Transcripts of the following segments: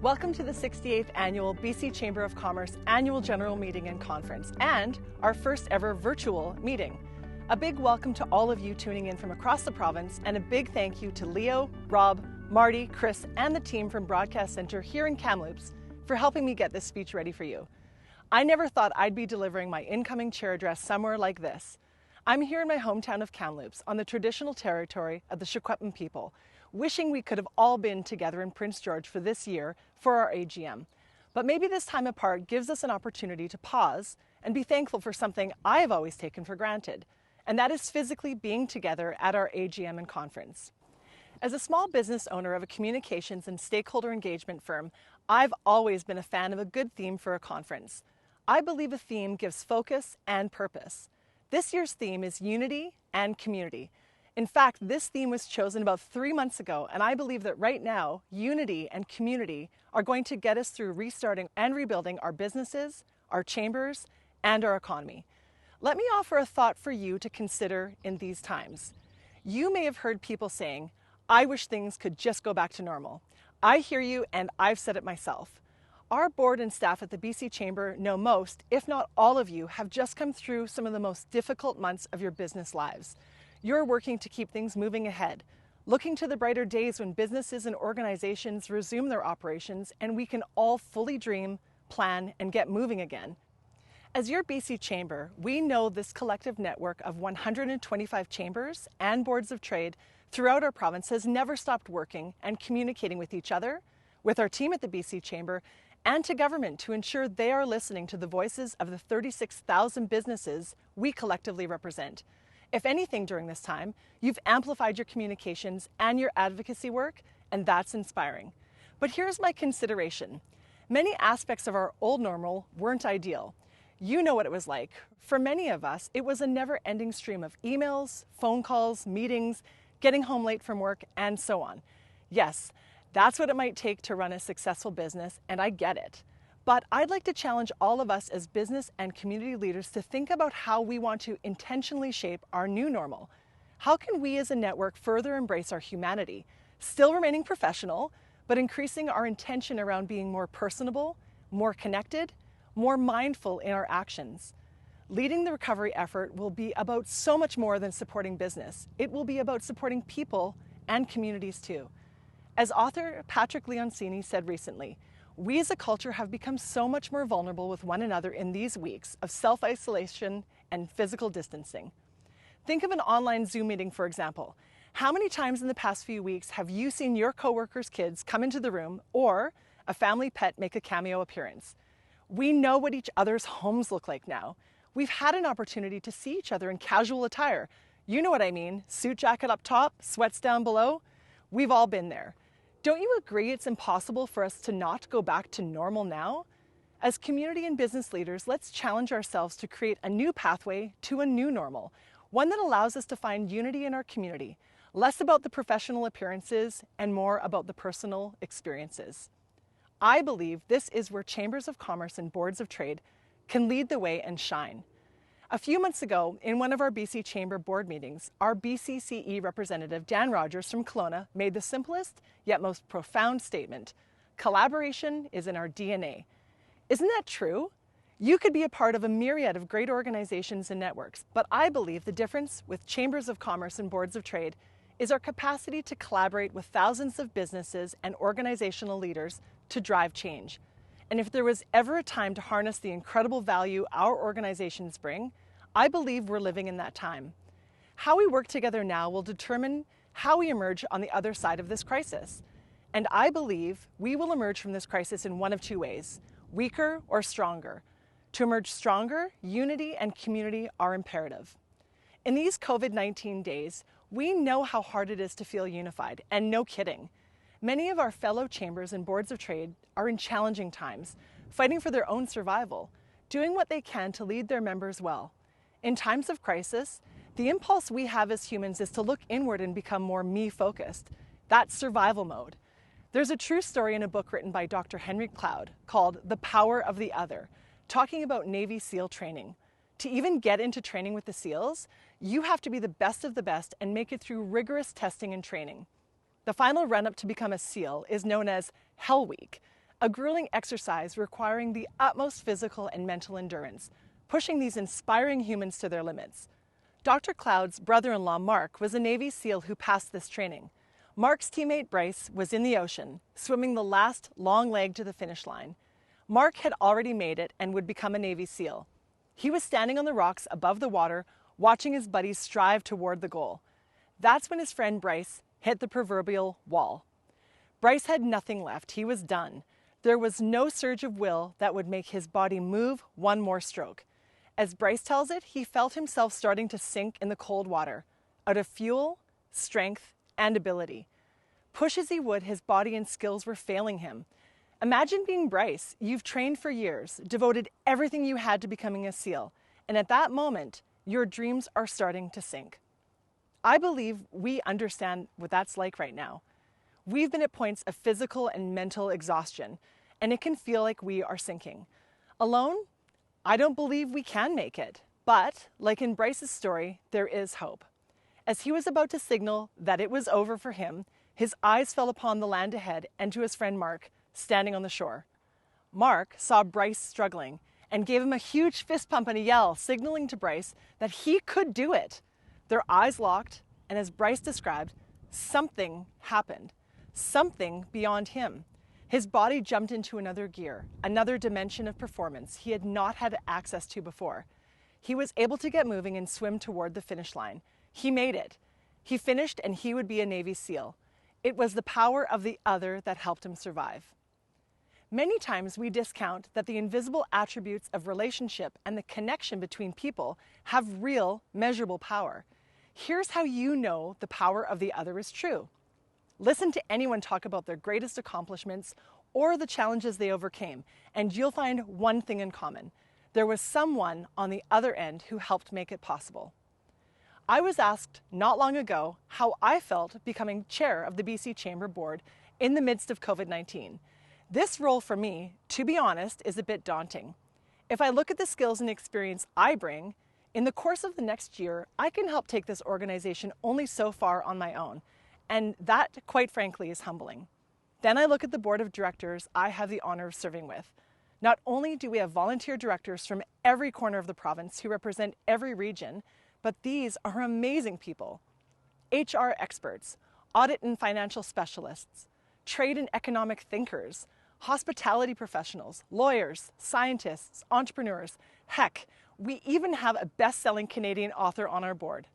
Welcome to the 68th Annual BC Chamber of Commerce Annual General Meeting and Conference, and our first ever virtual meeting. A big welcome to all of you tuning in from across the province, and a big thank you to Leo, Rob, Marty, Chris, and the team from Broadcast Centre here in Kamloops for helping me get this speech ready for you. I never thought I'd be delivering my incoming chair address somewhere like this. I'm here in my hometown of Kamloops on the traditional territory of the Secwepemc people, wishing we could have all been together in Prince George for this year for our AGM. But maybe this time apart gives us an opportunity to pause and be thankful for something I have always taken for granted, and that is physically being together at our AGM and conference. As a small business owner of a communications and stakeholder engagement firm, I've always been a fan of a good theme for a conference. I believe a theme gives focus and purpose. This year's theme is unity and community. In fact, this theme was chosen about 3 months ago, and I believe that right now, unity and community are going to get us through restarting and rebuilding our businesses, our chambers, and our economy. Let me offer a thought for you to consider in these times. You may have heard people saying, "I wish things could just go back to normal." I hear you, and I've said it myself. Our board and staff at the BC Chamber know most, if not all of you, have just come through some of the most difficult months of your business lives. You're working to keep things moving ahead, looking to the brighter days when businesses and organizations resume their operations and we can all fully dream, plan, and get moving again. As your BC Chamber, we know this collective network of 125 chambers and boards of trade throughout our province has never stopped working and communicating with each other, with our team at the BC Chamber, and to government to ensure they are listening to the voices of the 36,000 businesses we collectively represent. If anything during this time, you've amplified your communications and your advocacy work, and that's inspiring. But here's my consideration. Many aspects of our old normal weren't ideal. You know what it was like. For many of us, it was a never-ending stream of emails, phone calls, meetings, getting home late from work, and so on. Yes, that's what it might take to run a successful business, and I get it. But I'd like to challenge all of us as business and community leaders to think about how we want to intentionally shape our new normal. How can we as a network further embrace our humanity, still remaining professional, but increasing our intention around being more personable, more connected, more mindful in our actions? Leading the recovery effort will be about so much more than supporting business. It will be about supporting people and communities too. As author Patrick Leoncini said recently, we as a culture have become so much more vulnerable with one another in these weeks of self-isolation and physical distancing. Think of an online Zoom meeting, for example. How many times in the past few weeks have you seen your coworkers' kids come into the room or a family pet make a cameo appearance? We know what each other's homes look like now. We've had an opportunity to see each other in casual attire. You know what I mean, suit jacket up top, sweats down below. We've all been there. Don't you agree it's impossible for us to not go back to normal now? As community and business leaders, let's challenge ourselves to create a new pathway to a new normal, one that allows us to find unity in our community, less about the professional appearances and more about the personal experiences. I believe this is where chambers of commerce and boards of trade can lead the way and shine. A few months ago, in one of our BC Chamber board meetings, our BCCE representative, Dan Rogers from Kelowna, made the simplest yet most profound statement: collaboration is in our DNA. Isn't that true? You could be a part of a myriad of great organizations and networks, but I believe the difference with chambers of commerce and boards of trade is our capacity to collaborate with thousands of businesses and organizational leaders to drive change. And if there was ever a time to harness the incredible value our organizations bring, I believe we're living in that time. How we work together now will determine how we emerge on the other side of this crisis. And I believe we will emerge from this crisis in one of two ways: weaker or stronger. To emerge stronger, unity and community are imperative. In these COVID-19 days, we know how hard it is to feel unified, and no kidding. Many of our fellow chambers and boards of trade are in challenging times, fighting for their own survival, doing what they can to lead their members well. In times of crisis, the impulse we have as humans is to look inward and become more me-focused. That's survival mode. There's a true story in a book written by Dr. Henry Cloud called The Power of the Other, talking about Navy SEAL training. To even get into training with the SEALs, you have to be the best of the best and make it through rigorous testing and training. The final run-up to become a SEAL is known as Hell Week, a grueling exercise requiring the utmost physical and mental endurance, pushing these inspiring humans to their limits. Dr. Cloud's brother-in-law, Mark, was a Navy SEAL who passed this training. Mark's teammate, Bryce, was in the ocean, swimming the last long leg to the finish line. Mark had already made it and would become a Navy SEAL. He was standing on the rocks above the water, watching his buddies strive toward the goal. That's when his friend Bryce hit the proverbial wall. Bryce had nothing left. He was done. There was no surge of will that would make his body move one more stroke. As Bryce tells it, he felt himself starting to sink in the cold water, out of fuel, strength, and ability. Push as he would, his body and skills were failing him. Imagine being Bryce. You've trained for years, devoted everything you had to becoming a SEAL, and at that moment, your dreams are starting to sink. I believe we understand what that's like right now. We've been at points of physical and mental exhaustion, and it can feel like we are sinking. Alone, I don't believe we can make it, but like in Bryce's story, there is hope. As he was about to signal that it was over for him, his eyes fell upon the land ahead and to his friend Mark, standing on the shore. Mark saw Bryce struggling and gave him a huge fist pump and a yell, signaling to Bryce that he could do it. Their eyes locked, and as Bryce described, something happened, something beyond him. His body jumped into another gear, another dimension of performance he had not had access to before. He was able to get moving and swim toward the finish line. He made it. He finished and he would be a Navy SEAL. It was the power of the other that helped him survive. Many times we discount that the invisible attributes of relationship and the connection between people have real, measurable power. Here's how you know the power of the other is true. Listen to anyone talk about their greatest accomplishments or the challenges they overcame, and you'll find one thing in common. There was someone on the other end who helped make it possible. I was asked not long ago how I felt becoming chair of the BC Chamber Board in the midst of COVID-19. This role for me, to be honest, is a bit daunting. If I look at the skills and experience I bring, in the course of the next year, I can help take this organization only so far on my own. And that, quite frankly, is humbling. Then I look at the board of directors I have the honor of serving with. Not only do we have volunteer directors from every corner of the province who represent every region, but these are amazing people. HR experts, audit and financial specialists, trade and economic thinkers, hospitality professionals, lawyers, scientists, entrepreneurs. Heck, we even have a best-selling Canadian author on our board.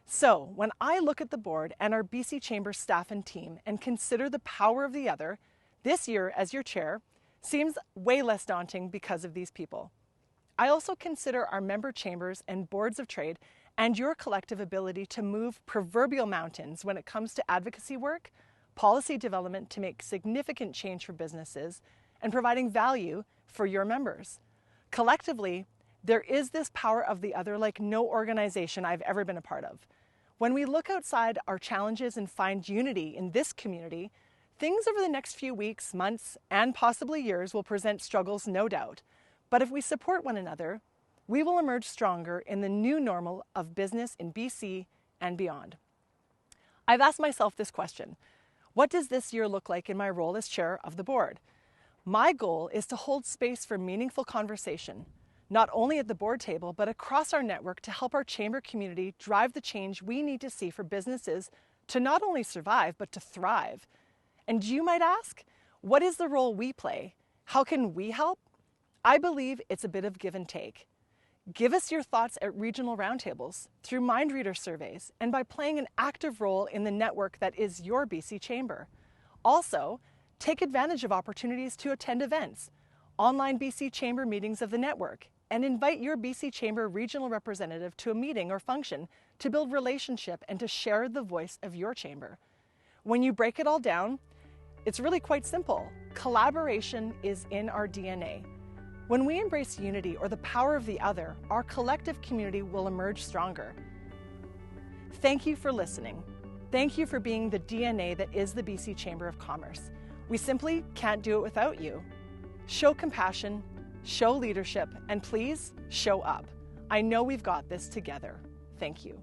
So when I look at the board and our BC Chamber staff and team and consider the power of the other, this year as your chair seems way less daunting because of these people. I also consider our member chambers and boards of trade and your collective ability to move proverbial mountains when it comes to advocacy work, policy development to make significant change for businesses, and providing value for your members. Collectively, there is this power of the other like no organization I've ever been a part of. When we look outside our challenges and find unity in this community, things over the next few weeks, months, and possibly years will present struggles, no doubt. But if we support one another, we will emerge stronger in the new normal of business in BC and beyond. I've asked myself this question: what does this year look like in my role as chair of the board? My goal is to hold space for meaningful conversation, not only at the board table, but across our network to help our chamber community drive the change we need to see for businesses to not only survive, but to thrive. And you might ask, what is the role we play? How can we help? I believe it's a bit of give and take. Give us your thoughts at regional roundtables, through mind reader surveys, and by playing an active role in the network that is your BC Chamber. Also, take advantage of opportunities to attend events, online BC Chamber meetings of the network, and invite your BC Chamber regional representative to a meeting or function to build relationship and to share the voice of your chamber. When you break it all down, it's really quite simple. Collaboration is in our DNA. When we embrace unity or the power of the other, our collective community will emerge stronger. Thank you for listening. Thank you for being the DNA that is the BC Chamber of Commerce. We simply can't do it without you. Show compassion, show leadership, and please show up. I know we've got this together. Thank you.